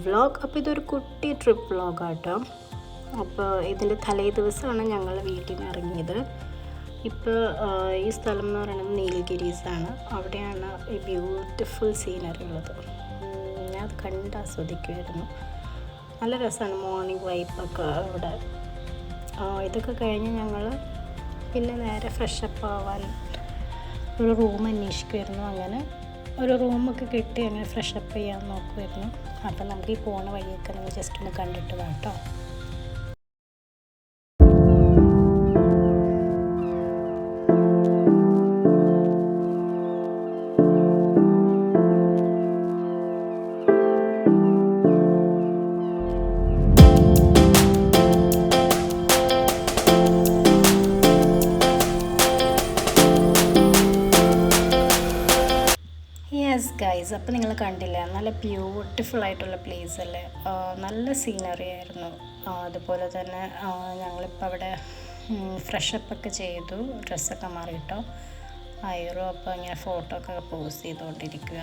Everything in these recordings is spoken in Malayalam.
വ്ളോഗ്. അപ്പോൾ ഇതൊരു കുട്ടി ട്രിപ്പ് വ്ളോഗാട്ടോ. അപ്പോൾ ഇതിൻ്റെ തലേ ദിവസമാണ് ഞങ്ങൾ വീട്ടിൽ നിന്ന് ഇറങ്ങിയത്. ഇപ്പോൾ ഈ സ്ഥലം എന്ന് പറയുന്നത് നീൽഗിരീസാണ്. അവിടെയാണ് ഈ ബ്യൂട്ടിഫുൾ സീനറി ഉള്ളത്. ഞാൻ അത് കണ്ട് ആസ്വദിക്കുമായിരുന്നു. നല്ല രസമാണ് മോർണിംഗ് വൈബൊക്കെ ഇവിടെ. ഇതൊക്കെ കഴിഞ്ഞ് ഞങ്ങൾ പിന്നെ നേരെ ഫ്രഷപ്പ് ആവാൻ ഒരു റൂം അന്വേഷിക്കുമായിരുന്നു. അങ്ങനെ ഒരു റൂമൊക്കെ കിട്ടി അങ്ങനെ ഫ്രഷപ്പ് ചെയ്യാൻ നോക്കുമായിരുന്നു. അപ്പം നമുക്ക് ഈ പോണ വഴിയൊക്കെ നമ്മൾ ജസ്റ്റ് ഒന്ന് കണ്ടിട്ട് കേട്ടോ. യെസ് ഗൈസ്, അപ്പോൾ നിങ്ങൾ കണ്ടില്ലേ, നല്ല ബ്യൂട്ടിഫുൾ ആയിട്ടുള്ള പ്ലേസ് അല്ലേ. നല്ല സീനറി ആയിരുന്നു. അതുപോലെ തന്നെ ഞങ്ങളിപ്പോൾ അവിടെ ഫ്രഷപ്പൊക്കെ ചെയ്തു, ഡ്രസ്സൊക്കെ മാറിയിട്ടോ. ആയിരോ അപ്പോൾ ഇങ്ങനെ ഫോട്ടോ ഒക്കെ പോസ്റ്റ് ചെയ്തുകൊണ്ടിരിക്കുക.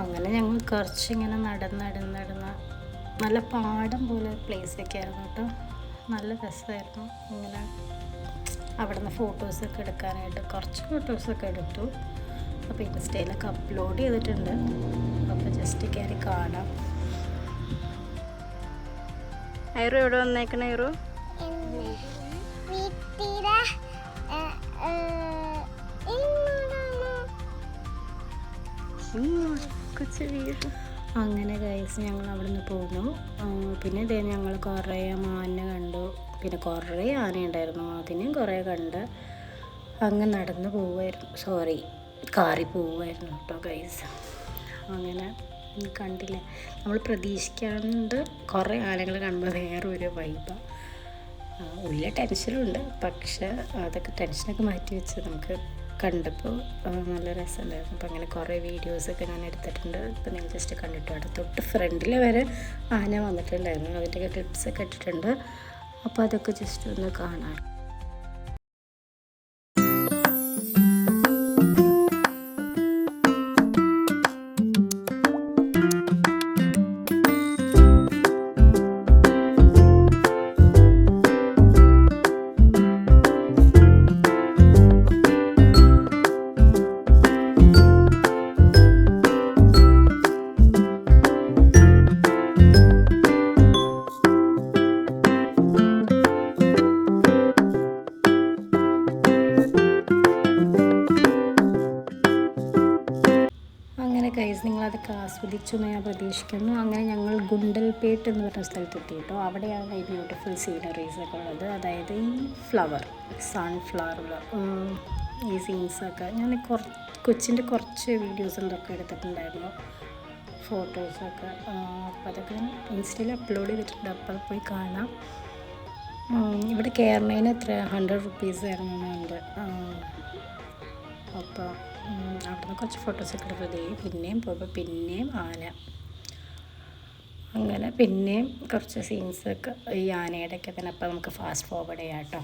അങ്ങനെ ഞങ്ങൾ കുറച്ചിങ്ങനെ നടന്ന് നല്ല പാടം പോലെ പ്ലേസൊക്കെ ആയിരുന്നു കേട്ടോ. നല്ല രസമായിരുന്നു. ഇങ്ങനെ അവിടെ നിന്ന് ഫോട്ടോസൊക്കെ എടുക്കാനായിട്ട് കുറച്ച് ഫോട്ടോസൊക്കെ എടുത്തു. അപ്പോൾ ഇൻസ്റ്റയിലൊക്കെ അപ്ലോഡ് ചെയ്തിട്ടുണ്ട്. അപ്പോൾ ജസ്റ്റ് കയറി കാണാം. ഐറു എവിടെ വന്നേക്കണേ? ഐറു അങ്ങനെ ഗൈസ് ഞങ്ങൾ അവിടെ നിന്ന് പോന്നു. പിന്നെ ഇതേ ഞങ്ങൾ കുറേ മാനിനെ കണ്ടു. പിന്നെ കുറേ ആനയുണ്ടായിരുന്നു, അതിനെയും കുറേ കണ്ട് അങ്ങ് നടന്ന് പോവുമായിരുന്നു. കാറി പോവുമായിരുന്നു കേട്ടോ ഗൈസ്. അങ്ങനെ കണ്ടില്ല, നമ്മൾ പ്രതീക്ഷിക്കാണ്ട് കുറേ ആനകൾ കാണുമ്പോൾ വേറൊരു വൈബാണ്. ഉള്ളിലെ ടെൻഷനുണ്ട്, പക്ഷേ അതൊക്കെ ടെൻഷനൊക്കെ മാറ്റി വെച്ച് നമുക്ക് കണ്ടപ്പോൾ നല്ല രസമുണ്ടായിരുന്നു. അപ്പോൾ അങ്ങനെ കുറേ വീഡിയോസൊക്കെ ഞാൻ എടുത്തിട്ടുണ്ട്. ഇപ്പോൾ നിങ്ങൾ ജസ്റ്റ് കണ്ടിട്ട് അവിടെ തൊട്ട് ഫ്രണ്ടിൽ വരെ ആന വന്നിട്ടുണ്ടായിരുന്നു. അതിൻ്റെയൊക്കെ ക്ലിപ്സൊക്കെ ഇട്ടിട്ടുണ്ട്. അപ്പോൾ അതൊക്കെ ജസ്റ്റ് ഒന്ന് കാണാം. ഗൈസ്, നിങ്ങളതൊക്കെ ആസ്വദിച്ചു എന്ന് ഞാൻ പ്രതീക്ഷിക്കുന്നു. അങ്ങനെ ഞങ്ങൾ ഗുണ്ടൽപേട്ട് എന്ന് പറഞ്ഞ സ്ഥലത്തെത്തി കേട്ടോ. അവിടെയാണ് ഈ ബ്യൂട്ടിഫുൾ സീനറീസൊക്കെ ഉള്ളത്. അതായത് ഈ സൺഫ്ലവർ ഈ സീൻസൊക്കെ ഞാൻ കൊച്ചിൻ്റെ കുറച്ച് വീഡിയോസ് എന്തൊക്കെ എടുത്തിട്ടുണ്ടായിരുന്നു, ഫോട്ടോസൊക്കെ. അപ്പോൾ അതൊക്കെ ഞാൻ ഇൻസ്റ്റയിൽ അപ്ലോഡ് ചെയ്തിട്ടുണ്ട്. അപ്പോൾ പോയി കാണാം. ഇവിടെ കയറുന്നതിന് എത്ര 100 റുപ്പീസ് ആയിരുന്നുണ്ട്. അപ്പോൾ അവിടെ നിന്ന് കുറച്ച് ഫോട്ടോസൊക്കെ എടുത്തത്. പിന്നെയും പോകുമ്പോൾ പിന്നെയും ആന. അങ്ങനെ പിന്നെയും കുറച്ച് സീൻസൊക്കെ ഈ ആനയുടെയൊക്കെ തന്നെ. അപ്പോൾ നമുക്ക് ഫാസ്റ്റ് ഫോർവേഡ് ചെയ്യാം കേട്ടോ.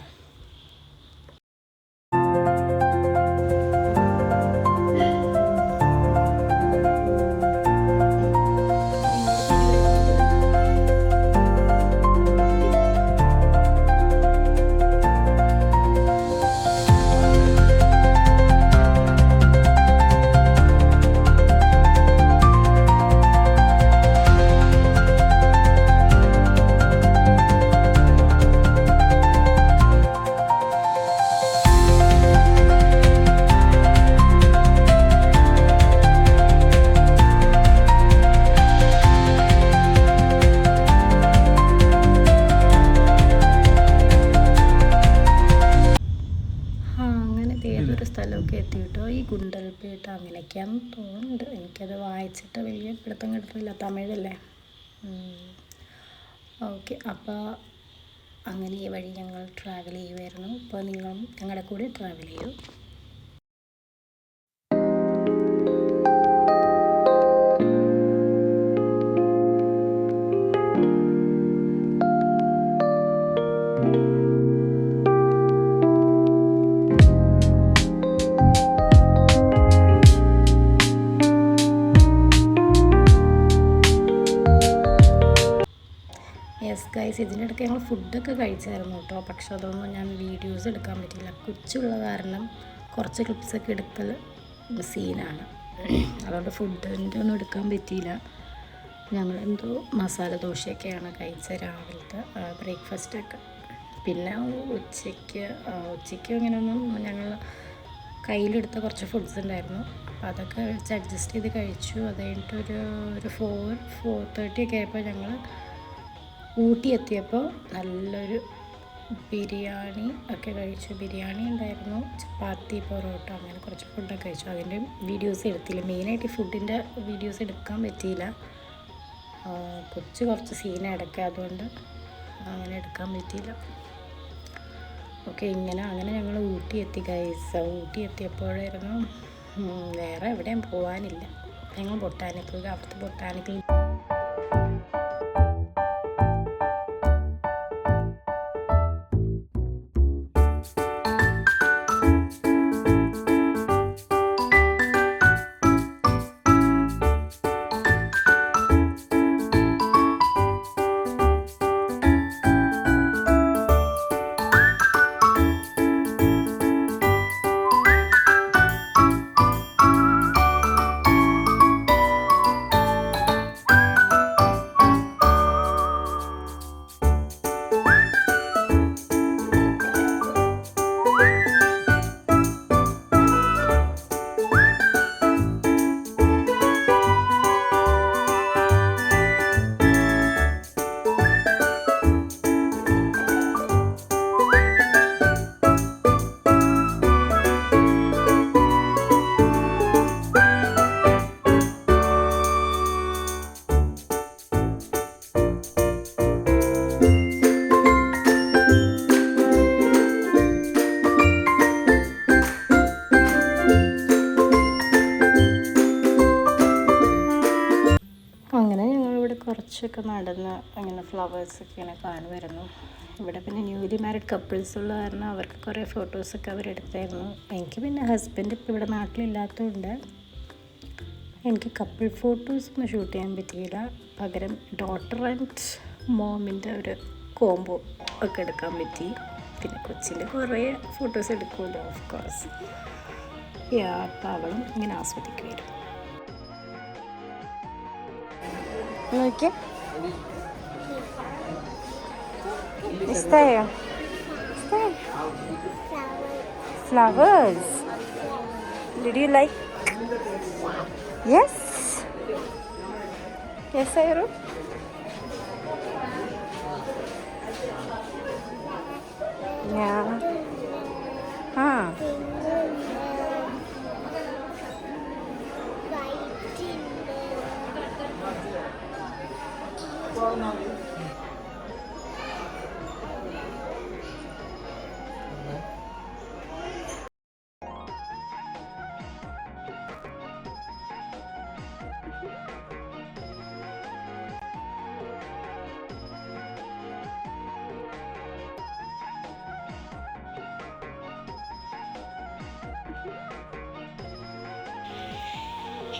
ഏതൊരു സ്ഥലമൊക്കെ എത്തിയിട്ടോ. ഈ ഗുണ്ടൽപേട്ട് അങ്ങനെയൊക്കെയാണെന്ന് തോന്നുന്നുണ്ട്. എനിക്കത് വായിച്ചിട്ട് വലിയ പിടുത്തം കിട്ടുന്നില്ല, തമിഴല്ലേ. ഓക്കെ, അപ്പോൾ അങ്ങനെ ഈ വഴി ഞങ്ങൾ ട്രാവൽ ചെയ്യുമായിരുന്നു. അപ്പോൾ നിങ്ങളും ഞങ്ങളുടെ കൂടെ ട്രാവൽ ചെയ്യൂ. യെസ് ഗൈസ്, ഇതിനിടയ്ക്ക് ഞങ്ങൾ ഫുഡൊക്കെ കഴിച്ചായിരുന്നു കേട്ടോ. പക്ഷെ അതൊന്നും ഞാൻ വീഡിയോസ് എടുക്കാൻ പറ്റില്ല. കൊച്ചുള്ള കാരണം കുറച്ച് ക്ലിപ്സൊക്കെ എടുക്കൽ സീനാണ്. അതുകൊണ്ട് ഫുഡിൻ്റെ ഒന്നും എടുക്കാൻ പറ്റിയില്ല. ഞങ്ങളെന്തോ മസാല ദോശയൊക്കെയാണ് കഴിച്ചത് രാവിലത്തെ ബ്രേക്ക്ഫാസ്റ്റൊക്കെ. പിന്നെ ഉച്ചയ്ക്ക് അങ്ങനെയൊന്നും ഞങ്ങൾ കയ്യിലെടുത്ത കുറച്ച് ഫുഡ്സ് ഉണ്ടായിരുന്നു. അപ്പോൾ അതൊക്കെ വെച്ച് അഡ്ജസ്റ്റ് ചെയ്ത് കഴിച്ചു. അത് കഴിഞ്ഞിട്ട് ഒരു 4:30 ഒക്കെ ആയപ്പോൾ ഞങ്ങൾ ഊട്ടി എത്തിയപ്പോൾ നല്ലൊരു ബിരിയാണി ഒക്കെ കഴിച്ചു. ബിരിയാണി ഉണ്ടായിരുന്നു, ചപ്പാത്തി, പൊറോട്ട, അങ്ങനെ കുറച്ച് ഫുഡൊക്കെ കഴിച്ചു. അതിൻ്റെ വീഡിയോസ് എടുത്തില്ല. മെയിനായിട്ട് ഫുഡിൻ്റെ വീഡിയോസ് എടുക്കാൻ പറ്റിയില്ല. കുറച്ച് സീന എടുക്കുക, അതുകൊണ്ട് അങ്ങനെ എടുക്കാൻ പറ്റിയില്ല. ഓക്കെ, അങ്ങനെ ഞങ്ങൾ ഊട്ടി എത്തി ഗൈസ്. ഊട്ടി എത്തിയപ്പോഴായിരുന്നു വേറെ എവിടെയും പോകാനില്ല. ഞങ്ങൾ അവിടുത്തെ ബൊട്ടാനിക്കൽ കുറച്ചൊക്കെ നടന്ന് അങ്ങനെ ഫ്ലവേഴ്സൊക്കെ ഇങ്ങനെ കാണുമായിരുന്നു. ഇവിടെ പിന്നെ ന്യൂലി മാരീഡ് കപ്പിൾസ് ഉള്ള കാരണം അവർക്ക് കുറേ ഫോട്ടോസൊക്കെ അവരെടുത്തായിരുന്നു. എനിക്ക് പിന്നെ ഹസ്ബൻഡ് ഇപ്പോൾ ഇവിടെ നാട്ടിലില്ലാത്തതുകൊണ്ട് എനിക്ക് കപ്പിൾ ഫോട്ടോസൊന്നും ഷൂട്ട് ചെയ്യാൻ പറ്റിയില്ല. പകരം ഡോട്ടർ ആൻഡ് മോമിൻ്റെ ഒരു കോംബോ ഒക്കെ എടുക്കാൻ പറ്റി. പിന്നെ കൊച്ചിൻ്റെ കുറേ ഫോട്ടോസ് എടുക്കുമല്ലോ, ഓഫ് കോഴ്സ്. അപ്പോൾ അവളും ഇങ്ങനെ ആസ്വദിക്കുമായിരുന്നു. നോക്കിയേ, ഇഷ്ടമായോ? Flowers, did you like? Yes ആയിരു.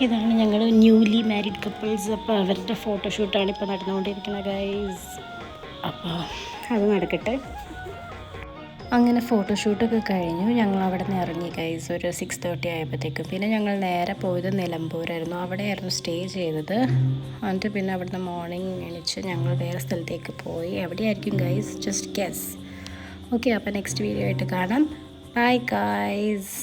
ഇതാണ് ഞങ്ങൾ ന്യൂലി മാരീഡ് കപ്പിൾസ്. അപ്പോൾ അവരുടെ ഫോട്ടോഷൂട്ടാണ് ഇപ്പോൾ നടന്നുകൊണ്ടിരിക്കുന്നത് ഗൈസ്. അപ്പോൾ അത് നടക്കട്ടെ. അങ്ങനെ ഫോട്ടോഷൂട്ടൊക്കെ കഴിഞ്ഞു. ഞങ്ങൾ അവിടെ നിന്ന് ഇറങ്ങി ഗൈസ് ഒരു 6:30 ആയപ്പോഴത്തേക്കും. പിന്നെ ഞങ്ങൾ നേരെ പോയത് നിലമ്പൂരായിരുന്നു. അവിടെയായിരുന്നു സ്റ്റേ ചെയ്തത്. എന്നിട്ട് പിന്നെ അവിടുന്ന് മോർണിംഗ് എണീച്ച് ഞങ്ങൾ വേറെ സ്ഥലത്തേക്ക് പോയി. എവിടെയായിരിക്കും ഗൈസ്? Just guess. ഓക്കെ, അപ്പോൾ നെക്സ്റ്റ് വീഡിയോ ആയിട്ട് കാണാം. Bye guys.